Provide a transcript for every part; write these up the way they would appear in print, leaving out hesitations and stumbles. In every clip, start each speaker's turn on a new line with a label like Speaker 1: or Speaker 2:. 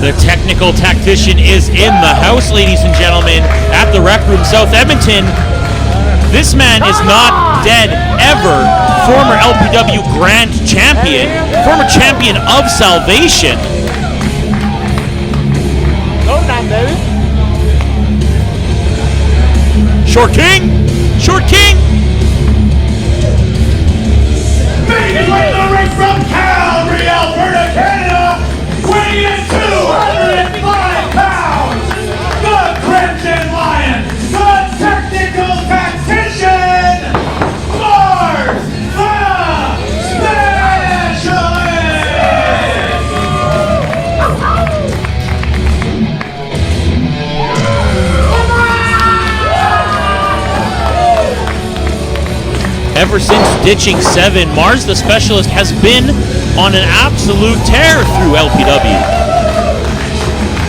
Speaker 1: The technical tactician is in the house, ladies and gentlemen, at the Rec Room, South Edmonton. This man is not dead ever. Former LPW Grand Champion, former champion of Salvation. Short King! Short King!
Speaker 2: Making way the ring from Calgary, Alberta, Canada, weighing in 205 pounds, the Crimson Lion, the technical tactician, Marz the Specialist!
Speaker 1: Ever since ditching 7, Marz the Specialist has been on an absolute tear through LPW.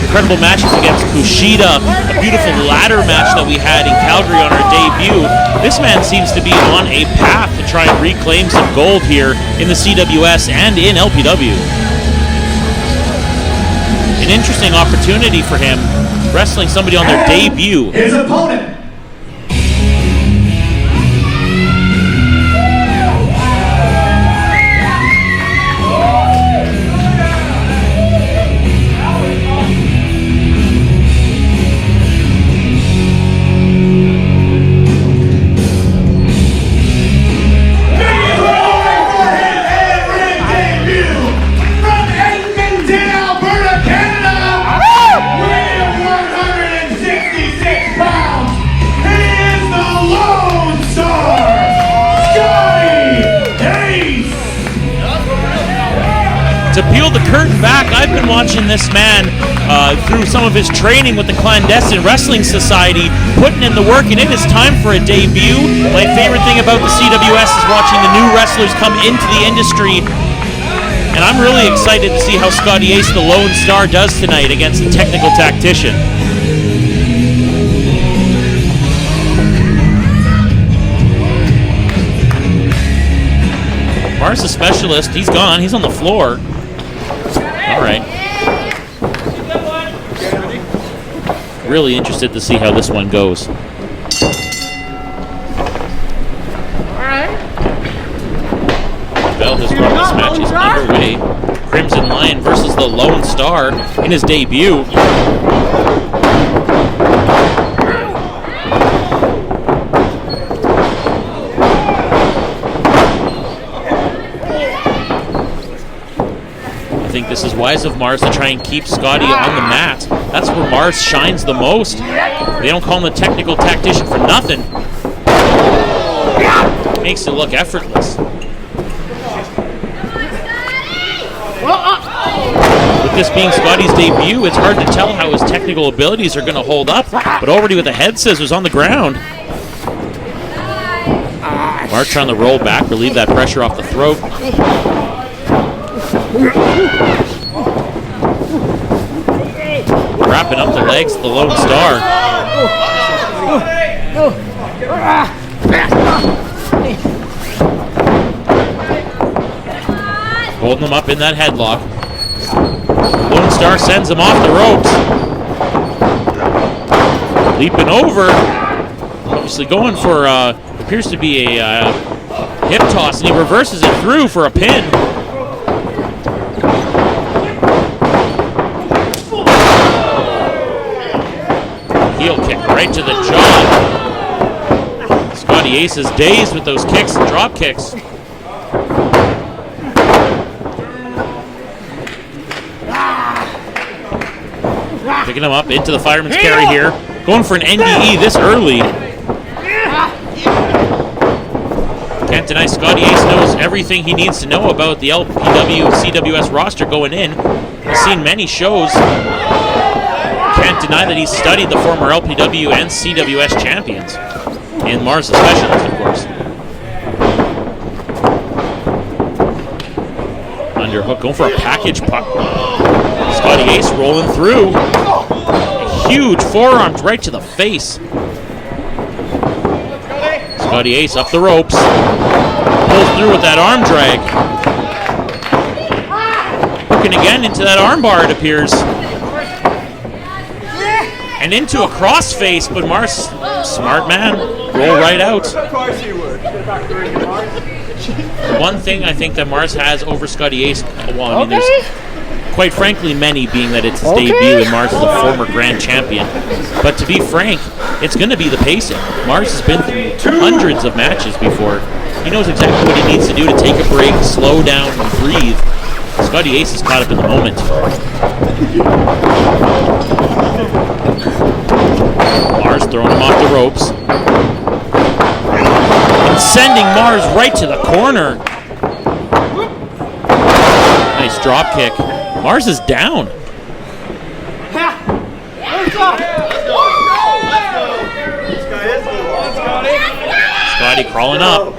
Speaker 1: Incredible matches against Kushida, a beautiful ladder match that we had in Calgary on our debut. This man seems to be on a path to try and reclaim some gold here in the CWS and in LPW. An interesting opportunity for him, wrestling somebody on their debut.
Speaker 2: His opponent.
Speaker 1: To peel the curtain back, I've been watching this man through some of his training with the Clandestine Wrestling Society, putting in the work, and it is time for a debut. My favorite thing about the CWS is watching the new wrestlers come into the industry, and I'm really excited to see how Scotty Ace, the Lone Star, does tonight against the technical tactician. Marz the Specialist, he's gone, he's on the floor. All right. Really interested to see how this one goes.
Speaker 3: All right.
Speaker 1: Bell has run this match is underway. Crimson Lion versus the Lone Star in his debut. I think this is wise of Marz to try and keep Scotty on the mat. That's where Marz shines the most. They don't call him the technical tactician for nothing. Makes it look effortless. With this being Scotty's debut, it's hard to tell how his technical abilities are going to hold up, but already with the head scissors on the ground. Marz trying to roll back, relieve that pressure off the throat. Wrapping up the legs of the Lone Star. Holding him up in that headlock. Lone Star sends him off the ropes. Leaping over. Obviously going for, appears to be a hip toss, and he reverses it through for a pin. Heel kick right to the jaw. Scotty Ace is dazed with those kicks and drop kicks. Picking him up into the fireman's carry here. Going for an NDE this early. Can't deny Scotty Ace knows everything he needs to know about the LPW CWS roster going in. He's seen many shows. Can't deny that he's studied the former LPW and CWS champions. And Marz the Specialist, of course. Underhook, going for a package pop. Scotty Ace rolling through. Huge forearms right to the face. Scotty Ace up the ropes. Pulls through with that arm drag. Hooking again into that arm bar, it appears. And into a crossface, but Marz, smart man, roll right out.
Speaker 4: Of course he would.
Speaker 1: One thing I think that Marz has over Scotty Ace, well, I mean, there's quite frankly many, being that it's his debut and Marz is a former Grand Champion. But to be frank, it's going to be the pacing. Marz has been through hundreds of matches before. He knows exactly what he needs to do to take a break, slow down, and breathe. Scotty Ace is caught up in the moment. Marz throwing him off the ropes. And sending Marz right to the corner. Nice drop kick. Marz is down. Scotty crawling up.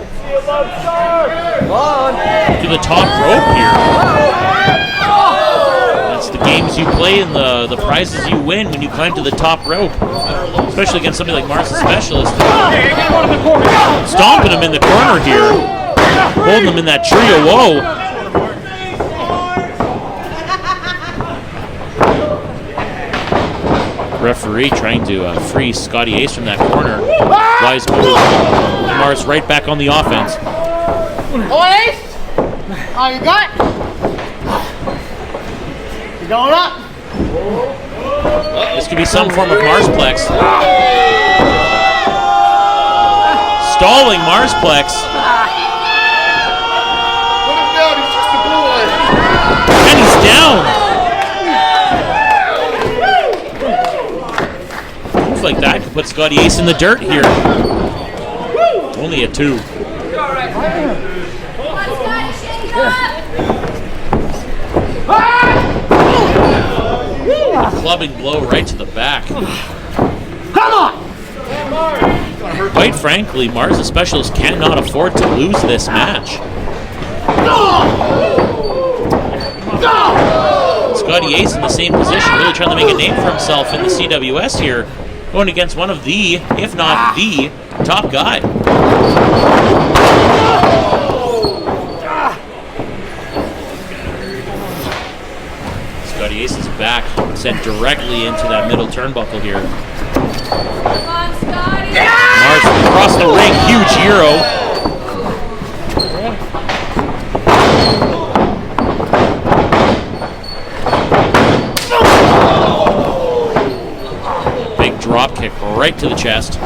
Speaker 1: To the top rope here. That's the games you play and the prizes you win when you climb to the top rope. Especially against somebody like Marz the Specialist. Stomping him in the corner here. Holding him in that trio. Whoa. Referee trying to free Scotty Ace from that corner. Wise move. Marz right back on the offense.
Speaker 3: Ace! Oh, you got it? You're going up.
Speaker 1: This could be some form of Marzplex. Stalling Marzplex.
Speaker 4: Let him down, he's just a boy.
Speaker 1: And he's down. Moves like that could put Scotty Ace in the dirt here. Only a 2. Clubbing blow right to the back.
Speaker 3: Come on!
Speaker 1: Quite frankly, Marz the Specialist cannot afford to lose this match. Scotty Ace in the same position, really trying to make a name for himself in the CWS here, going against one of the, if not the, top guy. Scotty Ace is back, sent directly into that middle turnbuckle here.
Speaker 5: Come on, Scotty!
Speaker 1: Marz across the ring, huge hero. Big drop kick right to the chest.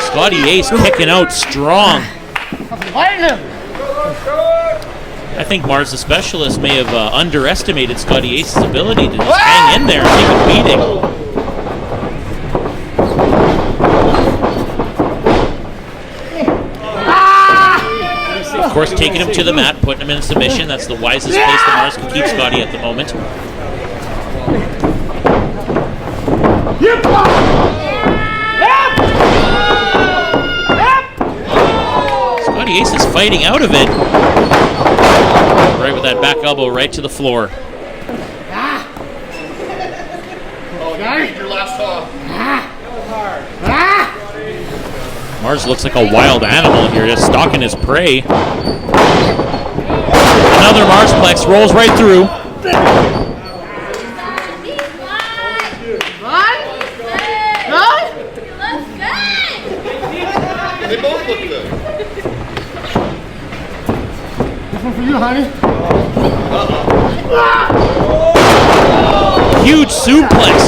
Speaker 1: Scotty Ace kicking out strong. I think Marz the Specialist may have underestimated Scotty Ace's ability to just hang in there and take a beating. Of course, taking him to the mat, putting him in submission. That's the wisest place that Marz can keep Scotty at the moment. Scotty Ace is fighting out of it. Right with that back elbow right to the floor.
Speaker 4: Oh, you made your last off.
Speaker 1: Marz looks like a wild animal here, just stalking his prey. Another Marzplex rolls right through.
Speaker 4: They both look good.
Speaker 3: This one for you, honey.
Speaker 1: Huge suplex.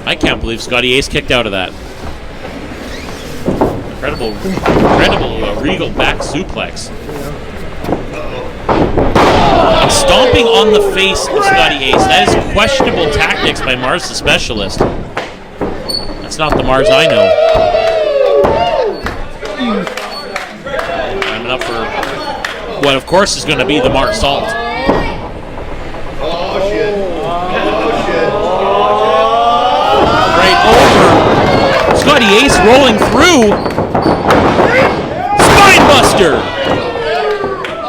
Speaker 1: I can't believe Scotty Ace kicked out of that. Incredible regal back suplex. And stomping on the face of Scotty Ace. That is questionable tactics by Marz the Specialist. That's not the Marz I know. Climbing up for what, of course, is going to be the Marz Salt.
Speaker 4: Oh, shit. Oh, shit.
Speaker 1: Right over. Scotty Ace rolling through. Spinebuster!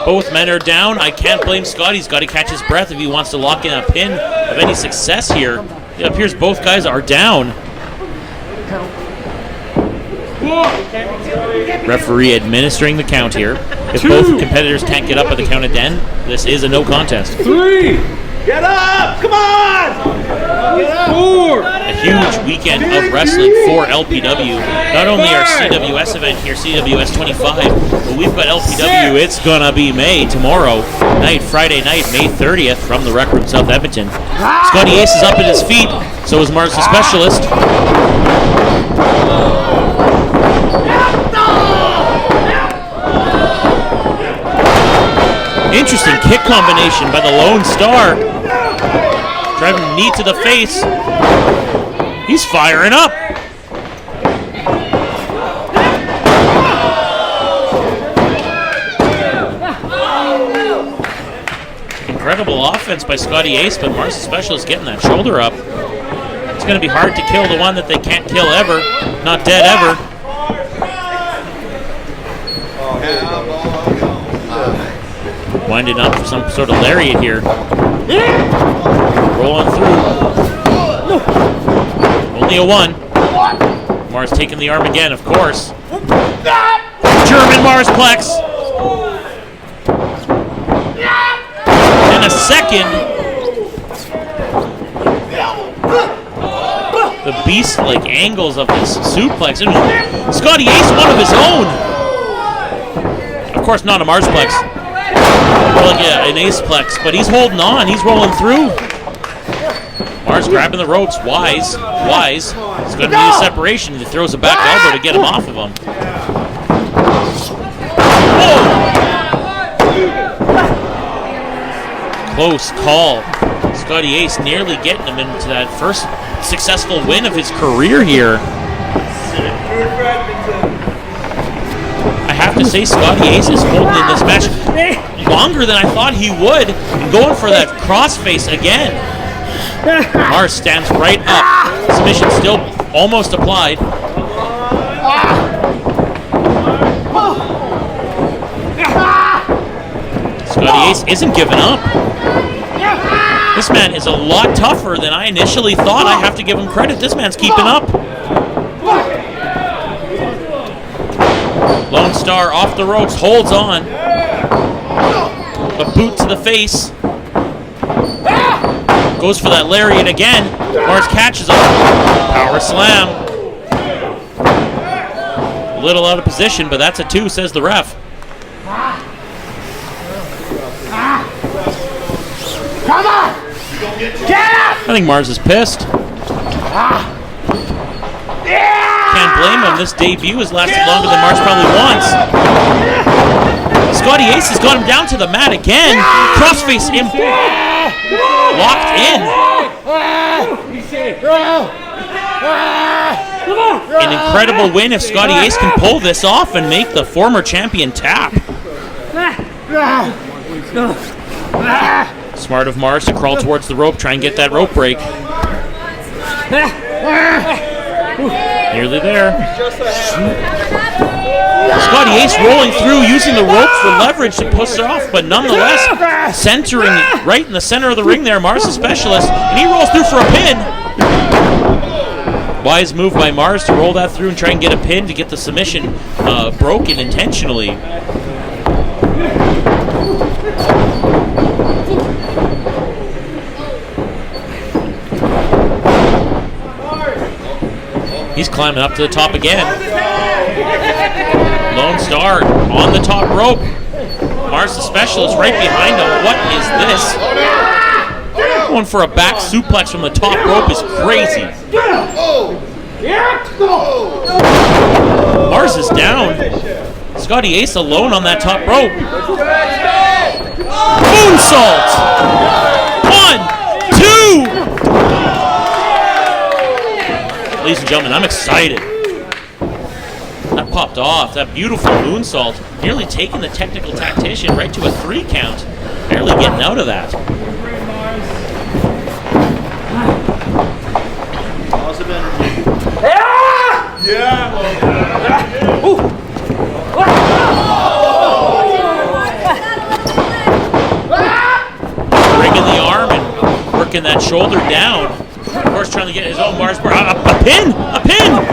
Speaker 1: Both men are down. I can't blame Scotty. He's got to catch his breath if he wants to lock in a pin of any success here. It appears both guys are down. Referee administering the count here. If both competitors can't get up at the count of 10, this is a no contest.
Speaker 2: 3, Get up! Come on!
Speaker 1: A huge weekend of wrestling for LPW. Not only our CWS event here, CWS 25, but we've got LPW. It's gonna be May tomorrow night, Friday night, May 30th, from the Rec Room, South Edmonton. Scotty Ace is up at his feet. So is Marz the Specialist. Interesting kick combination by the Lone Star. Driving knee to the face. He's firing up. Incredible offense by Scotty Ace, but Marz the Specialist getting that shoulder up. It's going to be hard to kill the one that they can't kill ever. Not dead ever. Winding up for some sort of lariat here. Rolling through. Only a one. Marz taking the arm again, of course. German Marsplex. And a second. The beast-like angles of this suplex. And Scotty Ace, one of his own. Of course, not a Marsplex. More like an Aceplex, but he's holding on. He's rolling through. Marz grabbing the ropes. Wise. He's going to need a separation. He throws a back elbow to get him off of him. Whoa! Close call. Scotty Ace nearly getting him into that first successful win of his career here. I have to say, Scotty Ace is holding in this match longer than I thought he would, and going for that crossface again. Marz stands right up. Submission still almost applied. Scotty Ace isn't giving up. This man is a lot tougher than I initially thought. I have to give him credit. This man's keeping up. Lone Star off the ropes, holds on. A boot to the face. Goes for that lariat again. Marz catches him. Power slam. A little out of position, but that's a 2, says the ref.
Speaker 3: Come on! Get up!
Speaker 1: I think Marz is pissed. Can't blame him. This debut has lasted longer than Marz probably wants. Scotty Ace has got him down to the mat again. Crossface locked in. An incredible win if Scotty Ace can pull this off and make the former champion tap. Smart of Marz to crawl towards the rope, try and get that rope break. Nearly there. Scotty Ace rolling through, using the rope for leverage to push it off, but nonetheless, centering right in the center of the ring there, Marz the Specialist, and he rolls through for a pin. Wise move by Marz to roll that through and try and get a pin to get the submission broken intentionally. He's climbing up to the top again. Lone Star on the top rope. Marz the Specialist right behind him. What is this? Going for a back suplex from the top rope is crazy. Marz is down. Scotty Ace alone on that top rope. Moonsault! 1, 2! Ladies and gentlemen, I'm excited. That popped off. That beautiful moonsault. Nearly taking the technical tactician right to a 3 count. Barely getting out of that.
Speaker 4: Positive energy. Yeah!
Speaker 1: Bringing the arm and working that shoulder down. Of course, trying to get his own Marz bar. A pin! A pin!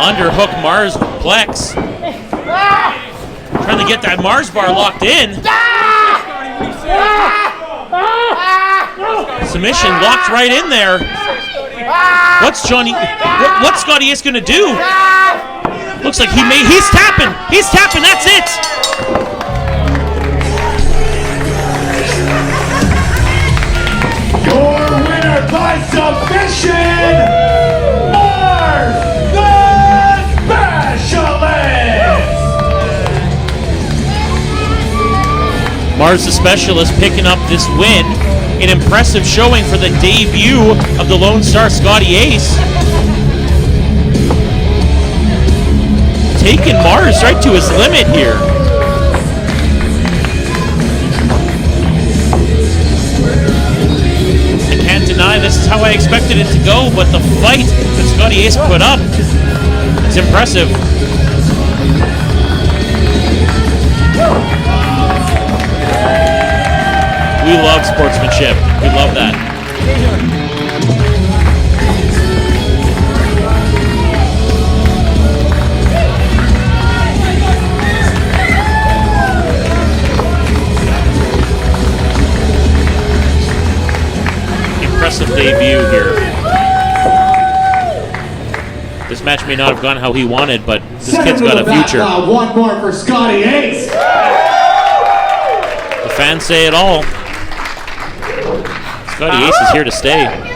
Speaker 1: Underhook Marz plex. Trying to get that Marz bar locked in. Submission locked right in there. What's Johnny? What's Scotty Ace gonna do? Looks like he's tapping. He's tapping. That's it.
Speaker 2: Your winner by submission, Marz the Specialist!
Speaker 1: Marz the Specialist picking up this win. An impressive showing for the debut of the Lone Star Scotty Ace. Taking Marz right to his limit here. I can't deny this is how I expected it to go, but the fight that Scotty Ace put up, it's impressive. We love sportsmanship. We love that. Impressive debut here. This match may not have gone how he wanted, but this kid's got a future.
Speaker 2: One more for Scotty Ace.
Speaker 1: The fans say it all. Scotty Ace is here to stay.